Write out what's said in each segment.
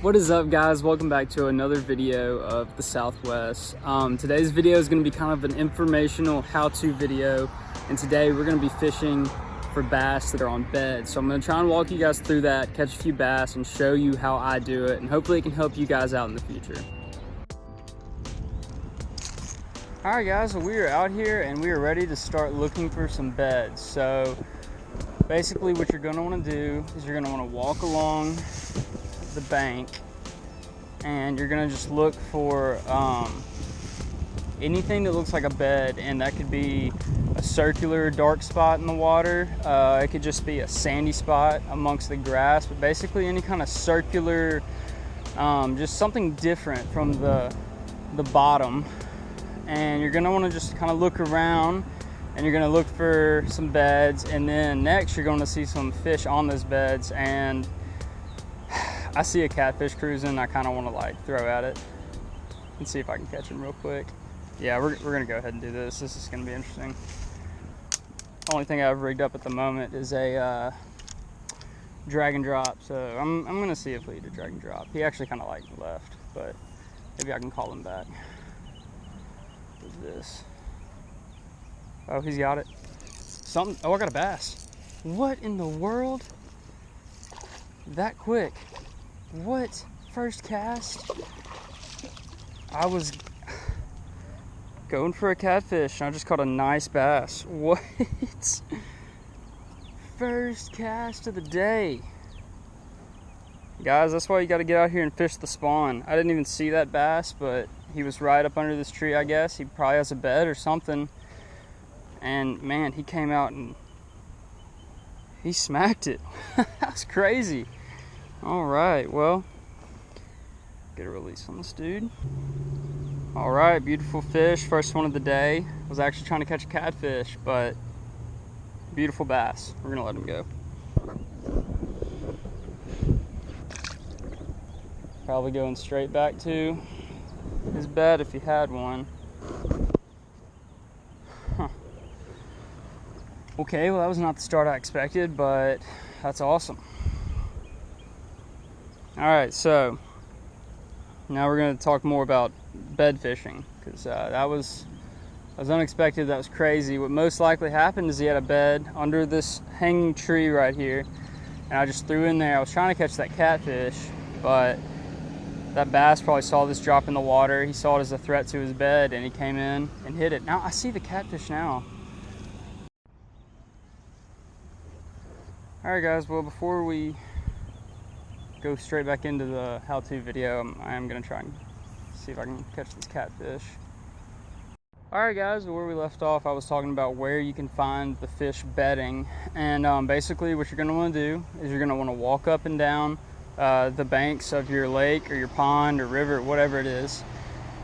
What is up, guys? Welcome back to another video of the Southwest. Today's video is going to be kind of an informational how-to video, and today we're going to be fishing for bass that are on beds. So I'm going to try and walk you guys through that, catch a few bass, and show you how I do it, and hopefully it can help you guys out in the future. Alright guys, so we are out here and we are ready to start looking for some beds. So basically what you're going to want to do is you're going to want to walk along the bank and you're going to just look for anything that looks like a bed, and that could be a circular dark spot in the water. It could just be a sandy spot amongst the grass, but basically any kind of circular, just something different from the bottom. And you're going to want to just kind of look around and you're going to look for some beds, and then next you're going to see some fish on those beds. And I see a catfish cruising. I kind of want to like throw at it and see if I can catch him real quick. Yeah, we're going to go ahead and do this. This is going to be interesting. Only thing I've rigged up at the moment is a drag and drop. So I'm going to see if we do a drag and drop. He actually kind of like left, but maybe I can call him back. This. Oh, he's got it. Something. Oh, I got a bass. What in the world? That quick. What? First cast? I was going for a catfish and I just caught a nice bass. What? First cast of the day. Guys, that's why you got to get out here and fish the spawn. I didn't even see that bass, but he was right up under this tree, I guess. He probably has a bed or something. And man, he came out and he smacked it. That's crazy. All right, well, get a release on this dude. All right, beautiful fish, first one of the day. I was actually trying to catch a catfish, but beautiful bass. We're gonna let him go. Probably going straight back to his bed if he had one. Huh. Okay, well that was not the start I expected, but that's awesome. Alright, so now we're going to talk more about bed fishing, because that was unexpected. That was crazy. What most likely happened is he had a bed under this hanging tree right here, and I just threw in there. I was trying to catch that catfish, but that bass probably saw this drop in the water. He saw it as a threat to his bed, and he came in and hit it. Now I see the catfish now. All right, guys. Well, before we go straight back into the how-to video, I am gonna try and see if I can catch this catfish. All right, guys. Where we left off, I was talking about where you can find the fish bedding, and basically, what you're gonna want to do is you're gonna want to walk up and down the banks of your lake or your pond or river, whatever it is,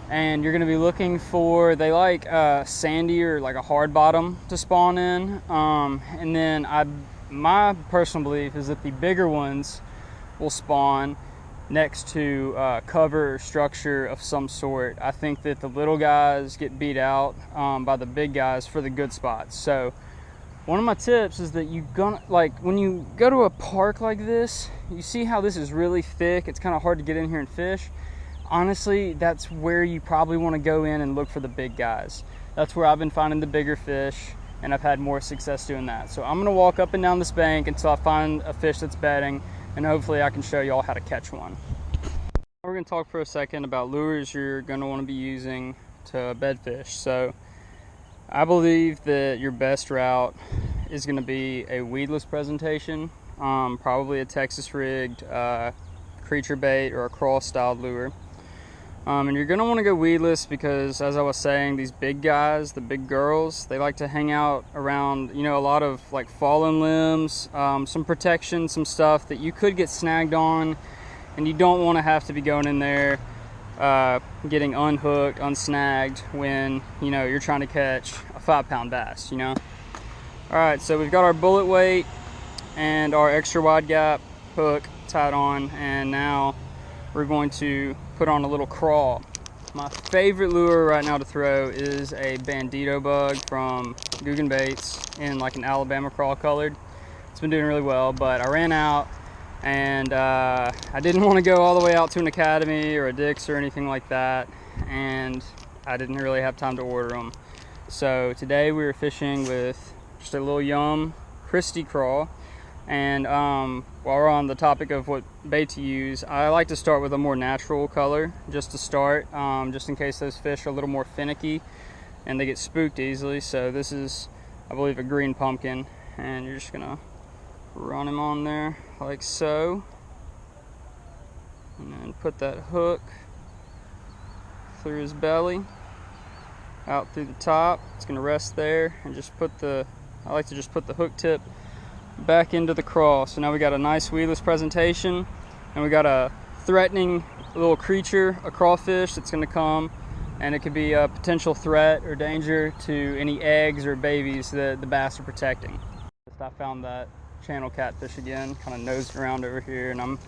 and you're going to be looking for, they like sandy or like a hard bottom to spawn in, and then my personal belief is that the bigger ones will spawn next to cover or structure of some sort. I think that the little guys get beat out by the big guys for the good spots. So one of my tips is that when you go to a park like this, you see how this is really thick. It's kind of hard to get in here and fish. Honestly, that's where you probably want to go in and look for the big guys. That's where I've been finding the bigger fish, and I've had more success doing that. So I'm going to walk up and down this bank until I find a fish that's bedding, and hopefully I can show you all how to catch one. We're going to talk for a second about lures you're going to want to be using to bed fish. So I believe that your best route is going to be a weedless presentation, probably a Texas rigged creature bait or a crawl styled lure. And you're going to want to go weedless because, as I was saying, these big guys, the big girls, they like to hang out around, a lot of like fallen limbs, some protection, some stuff that you could get snagged on, and you don't want to have to be going in there getting unhooked, unsnagged when you're trying to catch a 5-pound bass. All right, so we've got our bullet weight and our extra wide gap hook tied on, and now we're going to put on a little crawl. My favorite lure right now to throw is a bandito bug from Guggen Baits in like an Alabama crawl colored. It's been doing really well, but I ran out and I didn't want to go all the way out to an Academy or a Dick's or anything like that, and I didn't really have time to order them. So today we were fishing with just a little Yum Christie crawl. And while we're on the topic of what bait to use, I like to start with a more natural color just to start, just in case those fish are a little more finicky and they get spooked easily. So this is, I believe, a green pumpkin, and you're just gonna run him on there like so, and then put that hook through his belly out through the top. It's gonna rest there, and just put the, I like to just put the hook tip back into the crawl. So now we got a nice weedless presentation, and we got a threatening little creature, a crawfish that's going to come, and it could be a potential threat or danger to any eggs or babies that the bass are protecting. I found that channel catfish again, kind of nosed around over here, and I'm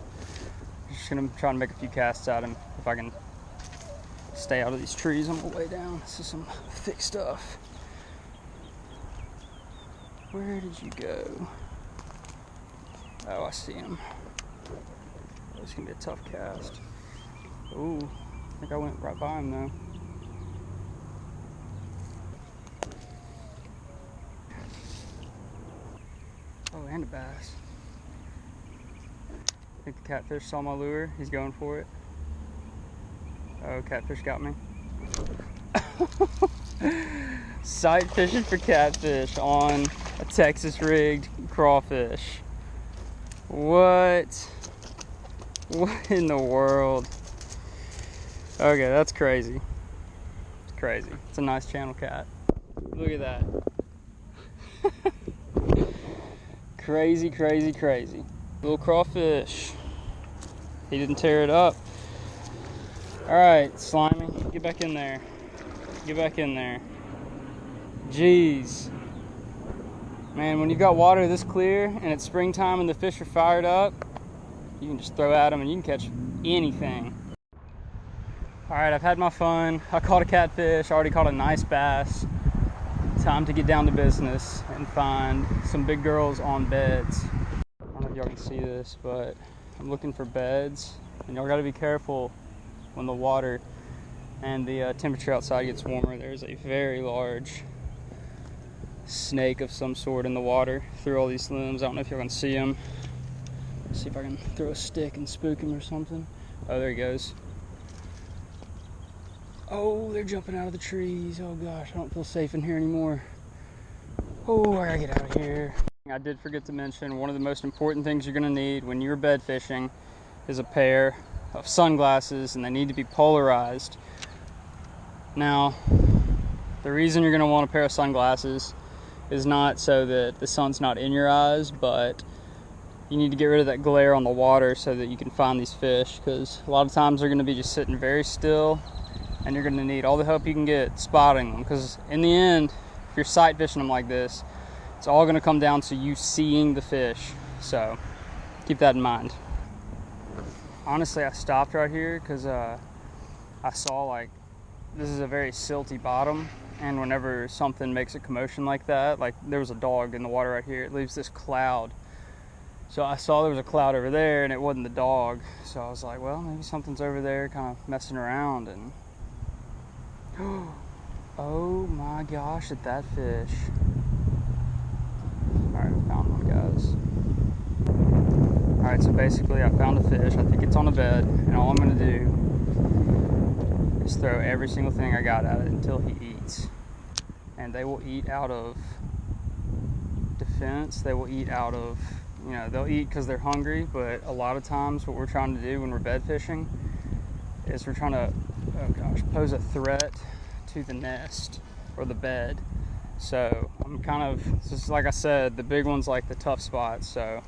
just going to try and make a few casts at him if I can stay out of these trees on the way down. This is some thick stuff. Where did you go? Oh, I see him. This is gonna be a tough cast. Ooh, I think I went right by him though. Oh, and a bass. I think the catfish saw my lure. He's going for it. Oh, catfish got me. Sight fishing for catfish on a Texas rigged crawfish. What in the world? Okay, that's crazy. It's crazy. It's a nice channel cat. Look at that. Crazy, crazy, crazy. Little crawfish. He didn't tear it up. All right, Slimy, get back in there. Get back in there. Jeez. Man, when you've got water this clear and it's springtime and the fish are fired up, you can just throw at them and you can catch anything. All right, I've had my fun. I caught a catfish, I already caught a nice bass. Time to get down to business and find some big girls on beds. I don't know if y'all can see this, but I'm looking for beds, and y'all gotta be careful when the water and the temperature outside gets warmer. There's a very large snake of some sort in the water through all these limbs. I don't know if y'all can see him. Let's see if I can throw a stick and spook him or something. Oh, there he goes. Oh, they're jumping out of the trees. Oh gosh, I don't feel safe in here anymore. Oh, I gotta get out of here. I did forget to mention, one of the most important things you're gonna need when you're bed fishing is a pair of sunglasses, and they need to be polarized. Now, the reason you're gonna want a pair of sunglasses is not so that the sun's not in your eyes, but you need to get rid of that glare on the water so that you can find these fish, because a lot of times they're going to be just sitting very still, and you're going to need all the help you can get spotting them, because in the end, if you're sight fishing them like this, it's all going to come down to you seeing the fish. So keep that in mind. Honestly, I stopped right here because I saw, like, this is a very silty bottom, and whenever something makes a commotion like that, like there was a dog in the water right here, it leaves this cloud. So I saw there was a cloud over there and it wasn't the dog. So I was like, well, maybe something's over there kind of messing around. And oh my gosh, at that fish. All right, I found one, guys. All right, so basically I found a fish. I think it's on a bed, and all I'm gonna do is throw every single thing I got at it until he eats. And they will eat out of defense. They will eat out of, you know, they'll eat because they're hungry, but a lot of times what we're trying to do when we're bed fishing is we're trying to, oh gosh, pose a threat to the nest or the bed. So I'm kind of, just like I said, the big one's like the tough spots. So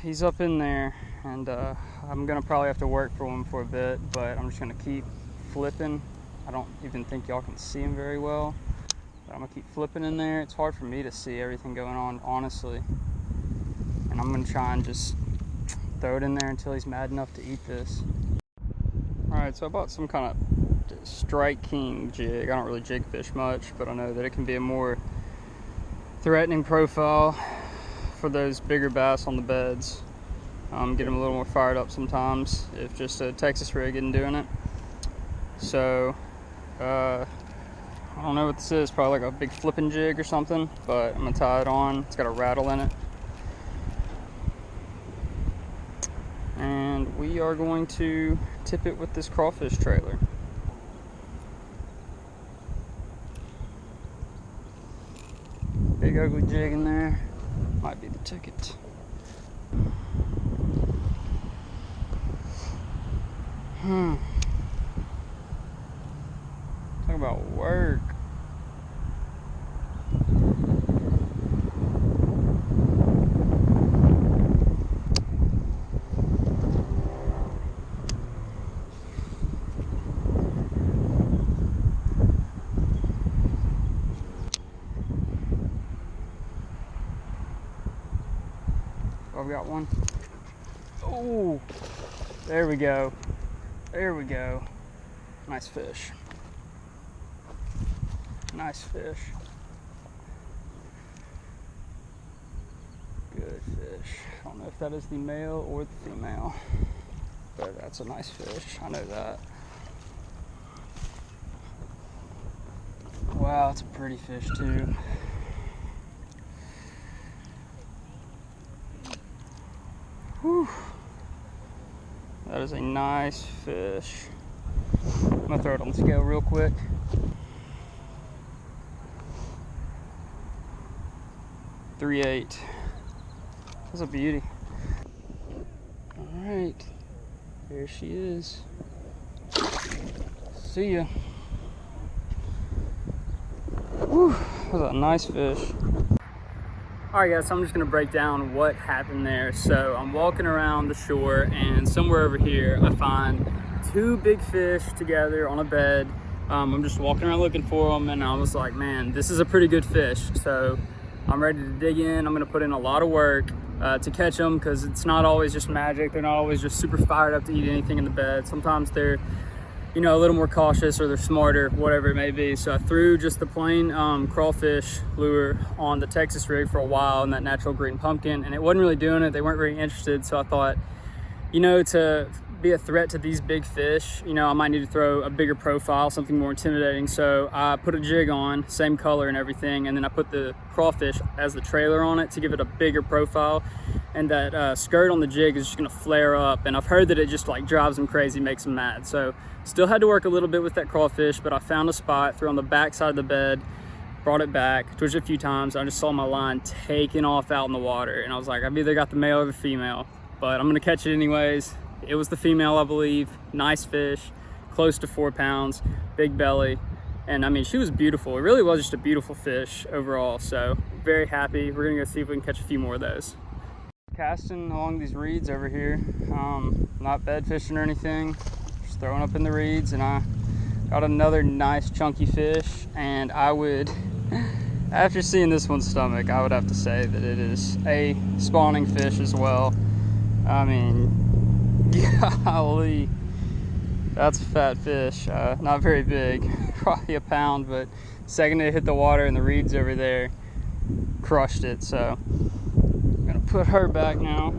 he's up in there, and I'm gonna probably have to work for him for a bit, but I'm just gonna keep flipping. I don't even think y'all can see him very well, but I'm gonna keep flipping in there. It's hard for me to see everything going on, honestly, and I'm gonna try and just throw it in there until he's mad enough to eat this. All right, so I bought some kind of Strike King jig. I don't really jig fish much, but I know that it can be a more threatening profile for those bigger bass on the beds. Get them a little more fired up sometimes if just a Texas rig isn't doing it. So I don't know what this is, probably like a big flipping jig or something, but I'm gonna tie it on. It's got a rattle in it. And we are going to tip it with this crawfish trailer. Big ugly jig in there. Might be the ticket. Talk about work. I've got one. Oh, there we go. There we go. Nice fish. Nice fish. Good fish. I don't know if that is the male or the female, but that's a nice fish. I know that. Wow, it's a pretty fish too. Whew. That is a nice fish. I'm gonna throw it on the scale real quick. .38. That's a beauty. All right, there she is. See ya. Whew, that was a nice fish. All right guys, so I'm just gonna break down what happened there. So I'm walking around the shore and somewhere over here I find two big fish together on a bed. I'm just walking around looking for them and I was like, man, this is a pretty good fish. So I'm ready to dig in. I'm gonna put in a lot of work to catch them because it's not always just magic. They're not always just super fired up to eat anything in the bed. Sometimes they're, you know, a little more cautious or they're smarter, whatever it may be. So I threw just the plain crawfish lure on the Texas rig for a while in that natural green pumpkin, and it wasn't really doing it. They weren't very interested. So I thought, you know, to be a threat to these big fish, you know, I might need to throw a bigger profile, something more intimidating. So I put a jig on, same color and everything, and then I put the crawfish as the trailer on it to give it a bigger profile. And that skirt on the jig is just gonna flare up, and I've heard that it just like drives them crazy, makes them mad. So still had to work a little bit with that crawfish, but I found a spot, threw on the back side of the bed, brought it back, twitched it a few times. I just saw my line taking off out in the water, and I was like, I've either got the male or the female, but I'm gonna catch it anyways. It was the female, I believe. Nice fish, close to 4 pounds, big belly. And I mean, she was beautiful. It really was just a beautiful fish overall. So very happy. We're gonna go see if we can catch a few more of those. Casting along these reeds over here. Not bed fishing or anything. Just throwing up in the reeds, and I got another nice chunky fish. And I would, after seeing this one's stomach, I would have to say that it is a spawning fish as well. I mean, golly, that's a fat fish. Not very big, probably a pound, but second it hit the water and the reeds over there, crushed it. So I'm gonna put her back now.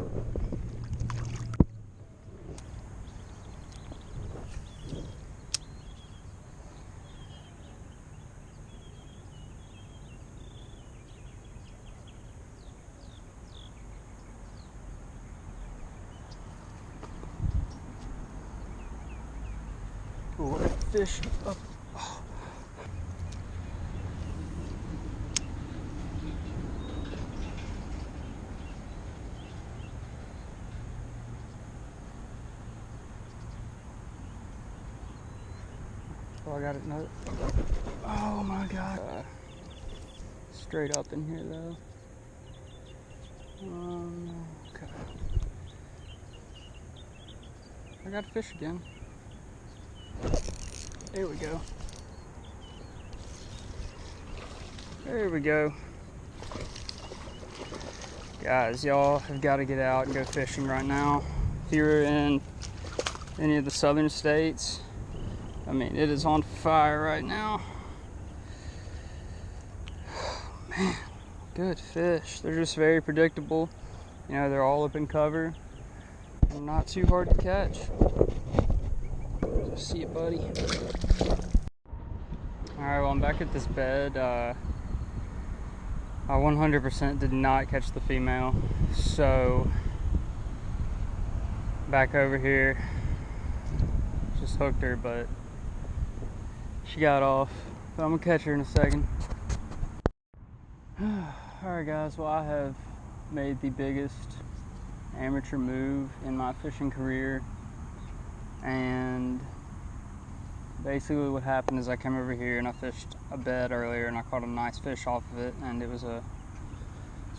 Ooh, I got a fish up. Oh. Oh, I got it. No. Oh my God. Straight up in here though. Okay. I got a fish again. There we go. There we go. Guys, y'all have got to get out and go fishing right now. If you're in any of the southern states, I mean, it is on fire right now. Man, Good fish. They're just very predictable. You know, they're all up in cover and not too hard to catch. See you, buddy. Alright, well, I'm back at this bed. I 100% did not catch the female, so back over here, just hooked her, but she got off. But I'm gonna catch her in a second. Alright guys, well, I have made the biggest amateur move in my fishing career, and basically what happened is I came over here and I fished a bed earlier and I caught a nice fish off of it, and it's a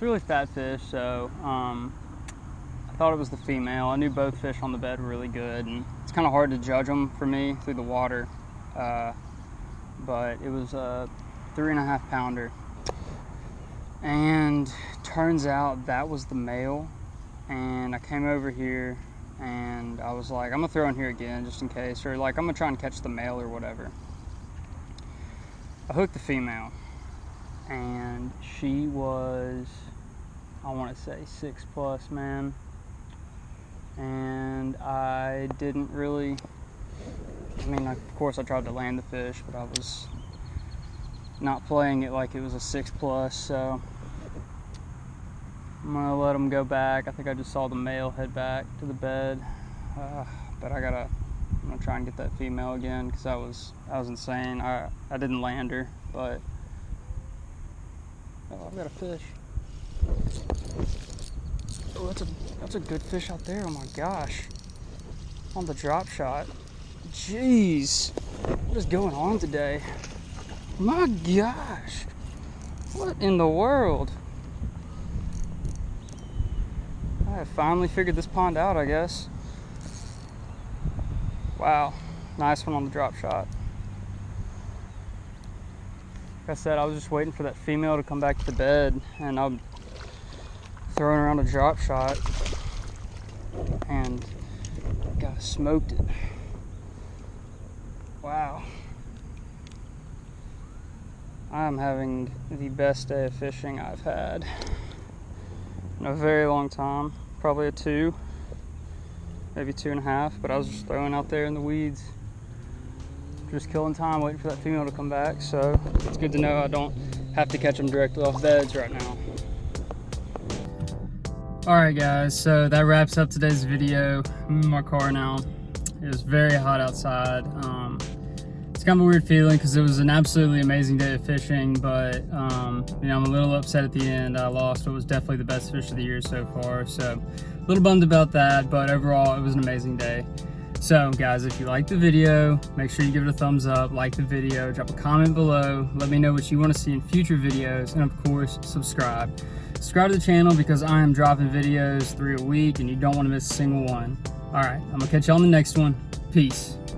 really fat fish, so I thought it was the female. I knew both fish on the bed were really good, and it's kind of hard to judge them for me through the water, but it was a 3.5 pounder, and turns out that was the male. And I came over here and I was like, I'm gonna throw in here again just in case, or like I'm gonna try and catch the male or whatever. I hooked the female and she was, I want to say 6+, man. And I didn't really, I mean, of course I tried to land the fish, but I was not playing it like it was a 6+, so I'm gonna let them go back. I think I just saw the male head back to the bed, but I'm gonna try and get that female again, because that was insane. I didn't land her, but oh, I've got a fish. Oh, that's a good fish out there. Oh my gosh, on the drop shot. Jeez, what is going on today? My gosh, what in the world? I finally figured this pond out, I guess. Wow, nice one on the drop shot. Like I said, I was just waiting for that female to come back to the bed, and I'm throwing around a drop shot, and got smoked it. Wow. I'm having the best day of fishing I've had in a very long time. Probably a 2, maybe 2.5, but I was just throwing out there in the weeds, just killing time waiting for that female to come back. So it's good to know I don't have to catch them directly off beds right now. Alright guys, so that wraps up today's video. I'm in my car now. It was very hot outside. It's kind of a weird feeling because it was an absolutely amazing day of fishing, but you know, I'm a little upset at the end. I lost what was definitely the best fish of the year so far, so a little bummed about that, but overall it was an amazing day. So guys, if you liked the video, make sure you give it a thumbs up, like the video, drop a comment below, let me know what you want to see in future videos, and of course subscribe. Subscribe to the channel because I am dropping videos 3 a week and you don't want to miss a single one. Alright, I'm gonna catch you on the next one. Peace.